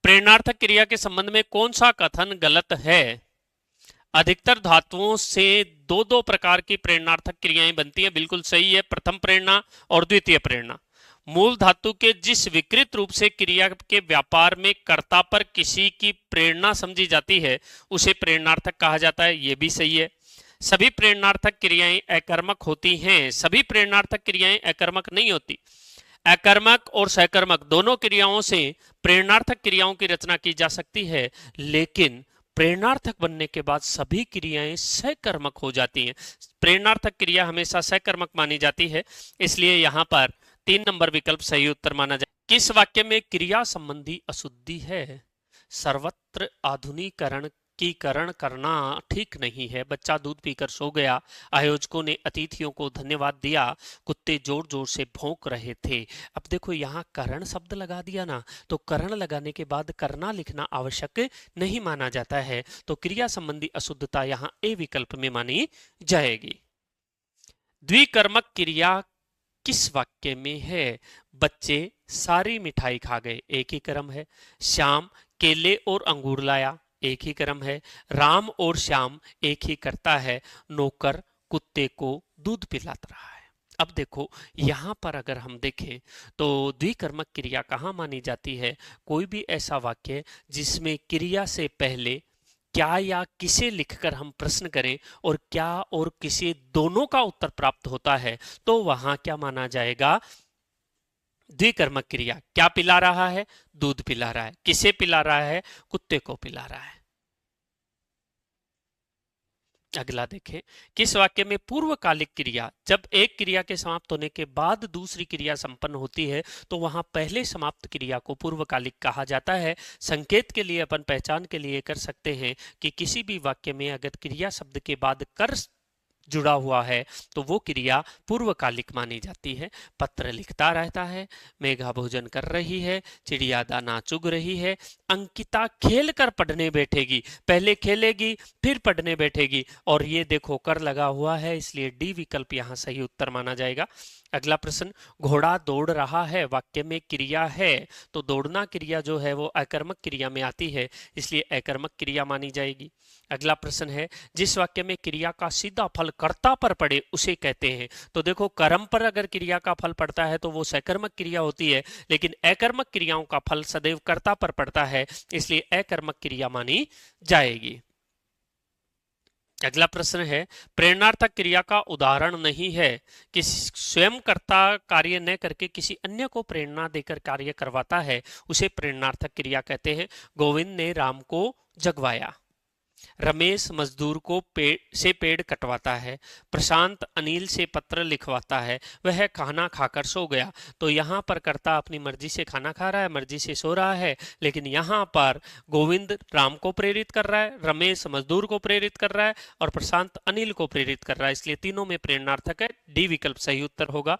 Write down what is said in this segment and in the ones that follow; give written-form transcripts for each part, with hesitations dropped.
प्रेरणार्थक क्रिया के संबंध में कौन सा कथन गलत है? अधिकतर धातुओं से दो दो प्रकार की प्रेरणार्थक क्रियाएं बनती हैं, बिल्कुल सही है। प्रथम प्रेरणा और द्वितीय प्रेरणा। मूल धातु के जिस विकृत रूप से क्रिया के व्यापार में कर्ता पर किसी की प्रेरणा समझी जाती है उसे प्रेरणार्थक कहा जाता है, यह भी सही है। सभी प्रेरणार्थक क्रियाएं अकर्मक होती हैं, सभी प्रेरणार्थक क्रियाएं अकर्मक नहीं होती। अकर्मक और सकर्मक दोनों क्रियाओं से प्रेरणार्थक क्रियाओं की रचना की जा सकती है, लेकिन प्रेरणार्थक बनने के बाद सभी क्रियाएं सकर्मक हो जाती हैं। प्रेरणार्थक क्रिया हमेशा सकर्मक मानी जाती है, इसलिए यहां पर 3 नंबर विकल्प सही उत्तर माना जाए। किस वाक्य में क्रिया संबंधी अशुद्धि है? सर्वत्र आधुनिकीकरण की करण करना ठीक नहीं है। बच्चा दूध पीकर सो गया। आयोजकों ने अतिथियों को धन्यवाद दिया। कुत्ते जोर जोर से भौंक रहे थे। अब देखो यहाँ करण शब्द लगा दिया ना, तो करण लगाने के बाद करना लिखना आवश्यक नहीं माना जाता है, तो क्रिया संबंधी अशुद्धता यहाँ ए विकल्प में मानी जाएगी। द्विकर्मक क्रिया किस वाक्य में है? बच्चे सारी मिठाई खा गए, एक ही क्रम है। श्याम केले और अंगूर लाया, एक ही क्रम है। राम और श्याम एक ही करता है। नौकर कुत्ते को दूध पिलाता रहा है। अब देखो यहां पर अगर हम देखें तो द्विकर्मक क्रिया कहां मानी जाती है? कोई भी ऐसा वाक्य जिसमें क्रिया से पहले क्या या किसे लिखकर हम प्रश्न करें और क्या और किसे दोनों का उत्तर प्राप्त होता है, तो वहां क्या माना जाएगा? द्विकर्मक क्रिया। क्या पिला रहा है? दूध पिला रहा है। किसे पिला रहा है? कुत्ते को पिला रहा है। अगला देखें, किस वाक्य में पूर्वकालिक क्रिया, जब एक क्रिया के समाप्त होने के बाद दूसरी क्रिया संपन्न होती है तो वहां पहले समाप्त क्रिया को पूर्वकालिक कहा जाता है। संकेत के लिए अपन पहचान के लिए कर सकते हैं कि किसी भी वाक्य में अगर क्रिया शब्द के बाद कर जुड़ा हुआ है तो वो क्रिया पूर्वकालिक मानी जाती है। पत्र लिखता रहता है, मेघा भोजन कर रही है, चिड़िया दाना चुग रही है, अंकिता खेल कर पढ़ने बैठेगी। पहले खेलेगी फिर पढ़ने बैठेगी, और ये देखो कर लगा हुआ है, इसलिए डी विकल्प यहाँ सही उत्तर माना जाएगा। अगला प्रश्न, घोड़ा दौड़ रहा है वाक्य में क्रिया है, तो दौड़ना क्रिया जो है वो अकर्मक क्रिया में आती है, इसलिए अकर्मक क्रिया मानी जाएगी। अगला प्रश्न है, जिस वाक्य में क्रिया का सीधा फल कर्ता पर पड़े उसे कहते हैं। तो देखो कर्म पर अगर क्रिया का फल पड़ता है तो वो सकर्मक क्रिया होती है, लेकिन अकर्मक क्रियाओं का फल सदैव कर्ता पर पड़ता है, इसलिए अकर्मक क्रिया मानी जाएगी। अगला प्रश्न है, प्रेरणार्थक क्रिया का उदाहरण नहीं है कि स्वयं कर्ता कार्य न करके किसी अन्य को प्रेरणा देकर कार्य करवाता है, उसे प्रेरणार्थक क्रिया कहते हैं। गोविंद ने राम को जगवाया। रमेश मजदूर को पेड़ कटवाता है। प्रशांत अनिल से पत्र लिखवाता है। वह खाना खाकर सो गया। तो यहाँ पर कर्ता अपनी मर्जी से खाना खा रहा है, मर्जी से सो रहा है, लेकिन यहाँ पर गोविंद राम को प्रेरित कर रहा है, रमेश मजदूर को प्रेरित कर रहा है और प्रशांत अनिल को प्रेरित कर रहा है, इसलिए तीनों में प्रेरणार्थक है। डी विकल्प सही उत्तर होगा।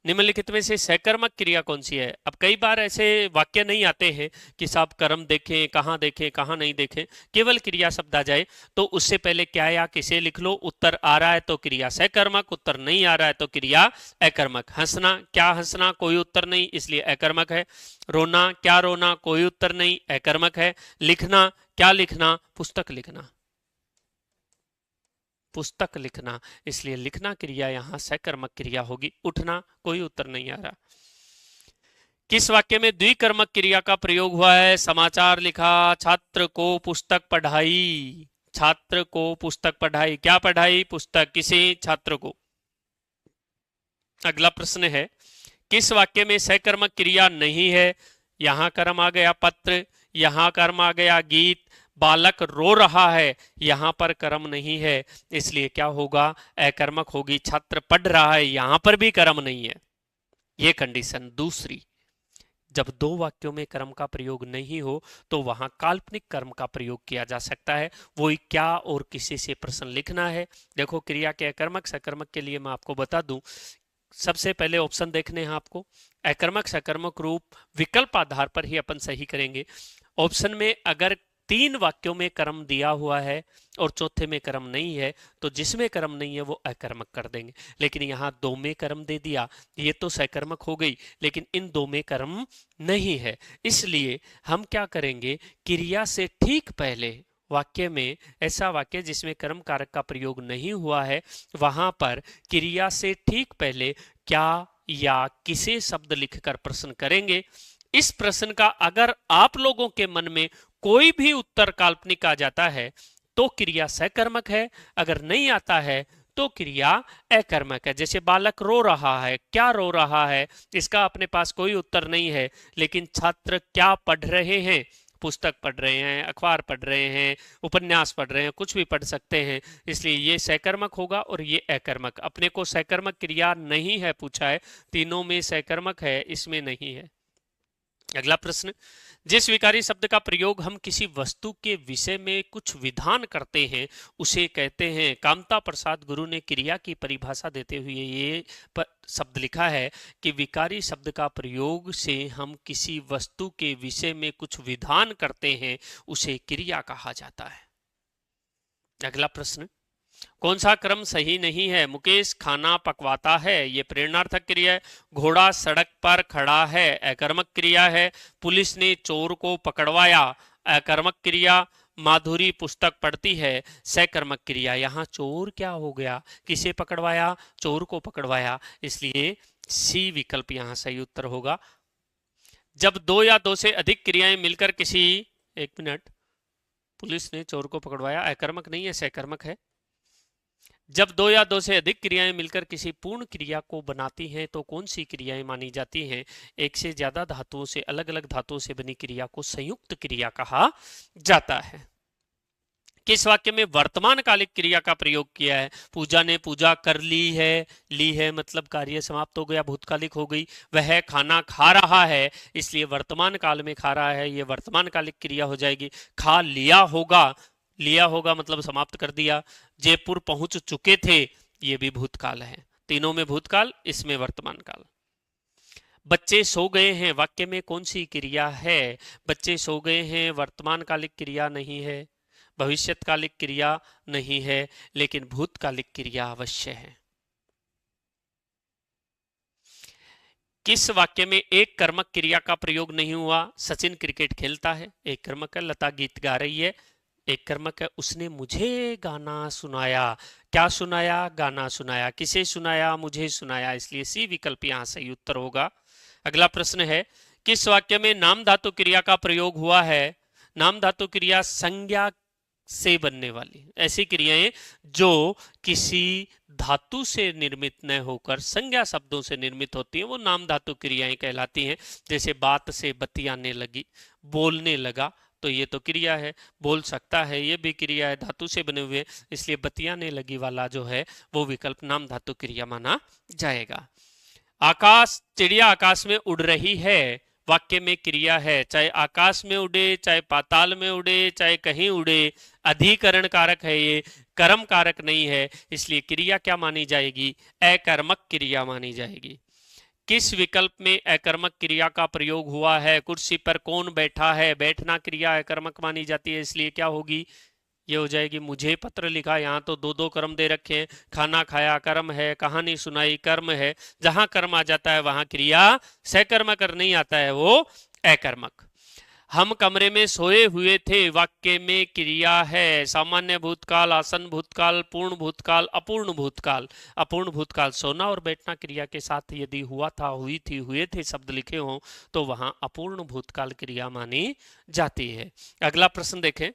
निम्नलिखित में से सकर्मक क्रिया कौन सी है? अब कई बार ऐसे वाक्य नहीं आते हैं कि साहब कर्म देखें, कहाँ नहीं देखें, केवल क्रिया शब्द आ जाए तो उससे पहले क्या या किसे लिख लो। उत्तर आ रहा है तो क्रिया सकर्मक, उत्तर नहीं आ रहा है तो क्रिया अकर्मक। हंसना, क्या हंसना, कोई उत्तर नहीं, इसलिए अकर्मक है। रोना, क्या रोना, कोई उत्तर नहीं, अकर्मक है। लिखना, क्या लिखना, पुस्तक लिखना, पुस्तक लिखना, इसलिए लिखना क्रिया यहां सकर्मक क्रिया होगी। उठना, कोई उत्तर नहीं आ रहा। किस वाक्य में द्विकर्मक क्रिया का प्रयोग हुआ है? समाचार लिखा, छात्र को पुस्तक पढ़ाई, छात्र को पुस्तक पढ़ाई। क्या पढ़ाई? पुस्तक। किसे? छात्र को। अगला प्रश्न है, किस वाक्य में सकर्मक क्रिया नहीं है? यहां कर्म आ गया पत्र, यहां कर्म आ गया गीत, बालक रो रहा है, यहां पर कर्म नहीं है, इसलिए क्या होगा? अकर्मक होगी। छात्र पढ़ रहा है, यहां पर भी कर्म नहीं है। यह कंडीशन दूसरी। जब दो वाक्यों में कर्म का प्रयोग नहीं हो तो वहां काल्पनिक कर्म का प्रयोग किया जा सकता है। वो क्या और किसी से प्रश्न लिखना है। देखो क्रिया के अकर्मक सकर्मक के लिए मैं आपको बता दूं, सबसे पहले ऑप्शन देखने हैं आपको। अकर्मक सकर्मक रूप विकल्प आधार पर ही अपन सही करेंगे। ऑप्शन में अगर 3 वाक्यों में कर्म दिया हुआ है और चौथे में कर्म नहीं है, तो जिसमें कर्म नहीं है वो अकर्मक कर देंगे। लेकिन यहाँ 2 में कर्म दे दिया, ये तो सकर्मक हो गई, लेकिन इन 2 में कर्म नहीं है, इसलिए हम क्या करेंगे, क्रिया से ठीक पहले वाक्य में, ऐसा वाक्य जिसमें कर्म कारक का प्रयोग नहीं हुआ है, वहां पर क्रिया से ठीक पहले क्या या किसे शब्द लिखकर प्रश्न करेंगे। इस प्रश्न का अगर आप लोगों के मन में कोई भी उत्तर काल्पनिक आ जाता है तो क्रिया सकर्मक है, अगर नहीं आता है तो क्रिया अकर्मक है। जैसे बालक रो रहा है, क्या रो रहा है, इसका अपने पास कोई उत्तर नहीं है, लेकिन छात्र क्या पढ़ रहे हैं, पुस्तक पढ़ रहे हैं, अखबार पढ़ रहे हैं, उपन्यास पढ़ रहे हैं, कुछ भी पढ़ सकते हैं, इसलिए ये सकर्मक होगा और ये अकर्मक। अपने को सकर्मक क्रिया नहीं है पूछा है, तीनों में सकर्मक है, इसमें नहीं है। अगला प्रश्न, जिस विकारी शब्द का प्रयोग हम किसी वस्तु के विषय में कुछ विधान करते हैं उसे कहते हैं। कामता प्रसाद गुरु ने क्रिया की परिभाषा देते हुए ये शब्द लिखा है कि विकारी शब्द का प्रयोग से हम किसी वस्तु के विषय में कुछ विधान करते हैं उसे क्रिया कहा जाता है। अगला प्रश्न, कौन सा क्रम सही नहीं है। मुकेश खाना पकवाता है, ये प्रेरणार्थक क्रिया है। घोड़ा सड़क पर खड़ा है, अकर्मक क्रिया है। पुलिस ने चोर को पकड़वाया, अकर्मक क्रिया। माधुरी पुस्तक पढ़ती है, सकर्मक क्रिया। यहाँ चोर क्या हो गया, किसे पकड़वाया, चोर को पकड़वाया, इसलिए सी विकल्प यहाँ सही उत्तर होगा। जब 2 या 2 से अधिक क्रियाएं मिलकर किसी, एक मिनट, पुलिस ने चोर को पकड़वाया, अकर्मक नहीं है, सकर्मक है। जब 2 या 2 से अधिक क्रियाएं मिलकर किसी पूर्ण क्रिया को बनाती हैं तो कौन सी क्रियाएं मानी जाती हैं। एक से ज्यादा धातुओं से, अलग अलग धातुओं से बनी क्रिया को संयुक्त क्रिया कहा जाता है। किस वाक्य में वर्तमान कालिक क्रिया का प्रयोग किया है। पूजा ने पूजा कर ली है मतलब कार्य समाप्त हो गया, भूतकालिक हो गई। वह खाना खा रहा है, इसलिए वर्तमान काल में खा रहा है, ये वर्तमान कालिक क्रिया हो जाएगी। खा लिया होगा मतलब समाप्त कर दिया। जयपुर पहुंच चुके थे, ये भी भूतकाल है, तीनों में भूतकाल, इसमें वर्तमान काल। बच्चे सो गए हैं, वाक्य में कौन सी क्रिया है। बच्चे सो गए हैं वर्तमान कालिक क्रिया नहीं है, भविष्यकालिक क्रिया नहीं है, लेकिन भूतकालिक क्रिया अवश्य है। किस वाक्य में एक कर्मक क्रिया का प्रयोग नहीं हुआ। सचिन क्रिकेट खेलता है, एक कर्मक है। लता गीत गा रही है, एक कर्मक है। उसने मुझे गाना सुनाया, क्या सुनाया, गाना सुनाया। किसे सुनाया, मुझे सुनाया, इसलिए सी विकल्प यहां सही उत्तर होगा। अगला प्रश्न है, किस वाक्य में नाम धातु क्रिया का प्रयोग हुआ है। नाम धातु क्रिया संज्ञा से बनने वाली ऐसी क्रियाएं जो किसी धातु से निर्मित न होकर संज्ञा शब्दों से निर्मित होती हैं, वो नाम धातु क्रियाएं कहलाती हैं। जैसे बात से बतियाने लगी, बोलने लगा, तो ये तो क्रिया है। बोल सकता है, ये भी क्रिया है, धातु से बने हुए, इसलिए बतियाने लगी वाला जो है वो विकल्प नाम धातु क्रिया माना जाएगा। आकाश, चिड़िया आकाश में उड़ रही है, वाक्य में क्रिया है। चाहे आकाश में उड़े, चाहे पाताल में उड़े, चाहे कहीं उड़े, अधिकरण कारक है, ये कर्म कारक नहीं है, इसलिए क्रिया क्या मानी जाएगी, अकर्मक क्रिया मानी जाएगी। किस विकल्प में अकर्मक क्रिया का प्रयोग हुआ है। कुर्सी पर कौन बैठा है, बैठना क्रिया अकर्मक मानी जाती है, इसलिए क्या होगी, ये हो जाएगी। मुझे पत्र लिखा, यहाँ तो 2 कर्म दे रखे हैं। खाना खाया कर्म है, कहानी सुनाई कर्म है। जहां कर्म आ जाता है वहां क्रिया सकर्मक, कर नहीं आता है वो अकर्मक। हम कमरे में सोए हुए थे, वाक्य में क्रिया है। सामान्य भूतकाल, आसन भूतकाल, पूर्ण भूतकाल, अपूर्ण भूतकाल। अपूर्ण भूतकाल सोना और बैठना क्रिया के साथ यदि हुआ था, हुई थी, हुए थे शब्द लिखे हों तो वहां अपूर्ण भूतकाल क्रिया मानी जाती है। अगला प्रश्न देखें,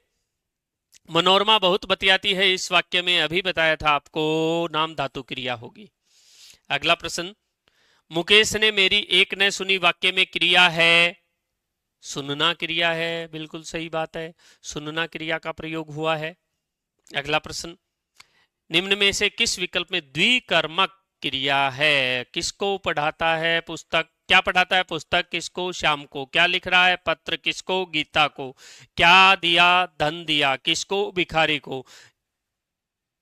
मनोरमा बहुत बतियाती है, इस वाक्य में अभी बताया था आपको नाम धातु क्रिया होगी। अगला प्रश्न, मुकेश ने मेरी एक न सुनी, वाक्य में क्रिया है, सुनना क्रिया है, बिल्कुल सही बात है, सुनना क्रिया का प्रयोग हुआ है। अगला प्रश्न, निम्न में से किस विकल्प में द्विकर्मक क्रिया है। किसको पढ़ाता है, पुस्तक, क्या पढ़ाता है, पुस्तक, किसको, श्याम को। क्या लिख रहा है, पत्र, किसको, गीता को। क्या दिया, धन दिया, किसको, भिखारी को।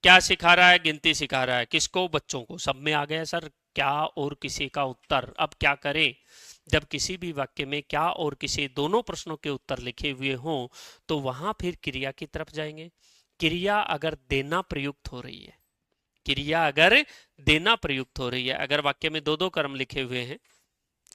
क्या सिखा रहा है, गिनती सिखा रहा है, किसको, बच्चों को। सब में आ गया सर क्या और किसी का उत्तर। अब क्या करें, जब किसी भी वाक्य में क्या और किसे दोनों प्रश्नों के उत्तर लिखे हुए हों तो वहां फिर क्रिया की तरफ जाएंगे। क्रिया अगर देना प्रयुक्त हो रही है, क्रिया अगर देना प्रयुक्त हो रही है, अगर वाक्य में दो दो कर्म लिखे हुए हैं,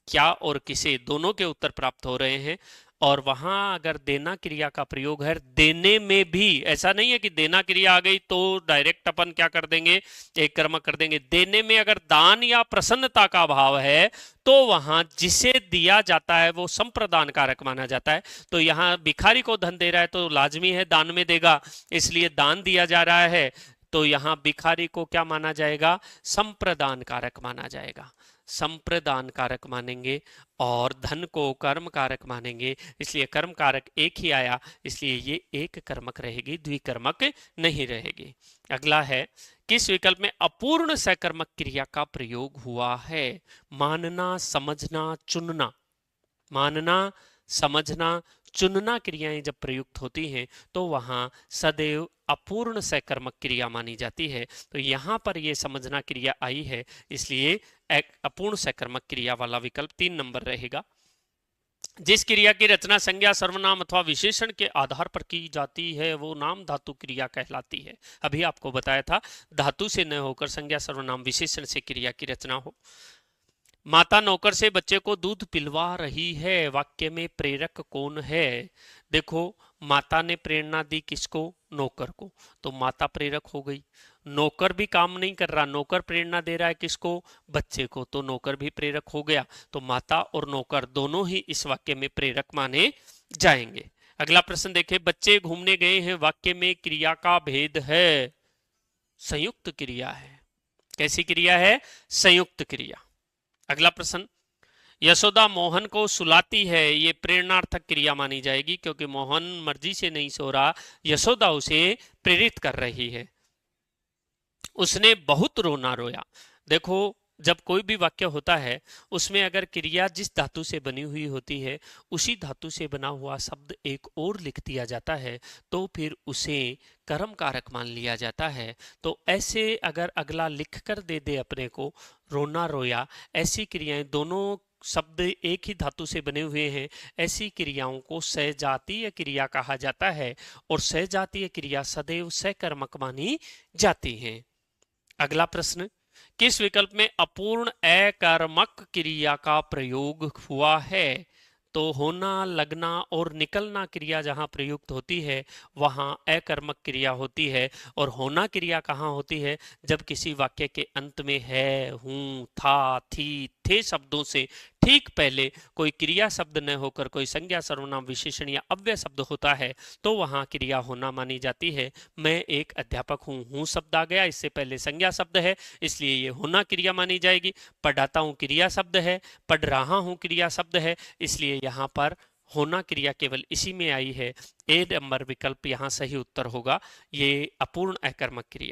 क्या और किसे दोनों के उत्तर प्राप्त हो रहे हैं, और वहां अगर देना क्रिया का प्रयोग है, देने में भी ऐसा नहीं है कि देना क्रिया आ गई तो डायरेक्ट अपन क्या कर देंगे, एक कर्म कर देंगे। देने में अगर दान या प्रसन्नता का भाव है तो वहां जिसे दिया जाता है वो संप्रदान कारक माना जाता है। तो यहां भिखारी को धन दे रहा है तो लाजमी है दान में देगा, इसलिए दान दिया जा रहा है, तो यहां भिखारी को क्या माना जाएगा, संप्रदान कारक माना जाएगा, संप्रदान कारक मानेंगे। और धन को कर्म कारक मानेंगे, इसलिए कर्म कारक एक ही आया, इसलिए ये एक कर्मक रहेगी, द्विकर्मक नहीं रहेगी। अगला है, किस विकल्प में अपूर्ण सकर्मक क्रिया का प्रयोग हुआ है? मानना, समझना, चुनना। मानना, समझना, चुनना क्रियाएं जब प्रयुक्त होती हैं तो वहां सदैव अपूर्ण सकर्मक क्रिया मानी जाती है। तो यहां पर यह समझना क्रिया आई है, इसलिए अपूर्ण सकर्मक क्रिया वाला विकल्प 3 नंबर रहेगा। जिस क्रिया की रचना संज्ञा, सर्वनाम अथवा विशेषण के आधार पर की जाती है वो नाम धातु क्रिया कहलाती है। अभी आपको बताया था धातु से न होकर संज्ञा, सर्वनाम, विशेषण से क्रिया की रचना हो। माता नौकर से बच्चे को दूध पिलवा रही है, वाक्य में प्रेरक कौन है? देखो, माता ने प्रेरणा दी किसको? नौकर को, तो माता प्रेरक हो गई। नौकर भी काम नहीं कर रहा, नौकर प्रेरणा दे रहा है किसको? बच्चे को, तो नौकर भी प्रेरक हो गया। तो माता और नौकर दोनों ही इस वाक्य में प्रेरक माने जाएंगे। अगला प्रश्न देखें, बच्चे घूमने गए हैं, वाक्य में क्रिया का भेद है, संयुक्त क्रिया है। कैसी क्रिया है? संयुक्त क्रिया। अगला प्रश्न, यशोदा मोहन को सुलाती है, ये प्रेरणार्थक क्रिया मानी जाएगी क्योंकि मोहन मर्जी से नहीं सो रहा, यशोदा उसे प्रेरित कर रही है। उसने बहुत रोना रोया। देखो, जब कोई भी वाक्य होता है उसमें अगर क्रिया जिस धातु से बनी हुई होती है उसी धातु से बना हुआ शब्द एक और लिख दिया जाता है तो फिर उसे कर्म कारक मान लिया जाता है। तो ऐसे अगर अगला लिख कर दे दे अपने को, रोना रोया, ऐसी क्रियाएं, दोनों शब्द एक ही धातु से बने हुए हैं, ऐसी क्रियाओं को सजातीय क्रिया कहा जाता है और सजातीय क्रिया सदैव सकर्मक मानी जाती है। अगला प्रश्न, किस विकल्प में अपूर्ण अकर्मक क्रिया का प्रयोग हुआ है? तो होना, लगना और निकलना क्रिया जहां प्रयुक्त होती है वहां अकर्मक क्रिया होती है। और होना क्रिया कहां होती है? जब किसी वाक्य के अंत में है, हूं, था, थी, थे शब्दों से ठीक पहले कोई क्रिया शब्द न होकर कोई संज्ञा, सर्वनाम, विशेषण या अव्यय शब्द होता है तो वहां क्रिया होना मानी जाती है। मैं एक अध्यापक हूं शब्द आ गया, इससे पहले संज्ञा शब्द है, इसलिए ये होना क्रिया मानी जाएगी। पढ़ाता हूं क्रिया शब्द है, पढ़ रहा हूं क्रिया शब्द है, इसलिए यहां पर होना क्रिया केवल इसी में आई है। ए नंबर विकल्प यहां सही उत्तर होगा, ये अपूर्ण अकर्मक क्रिया।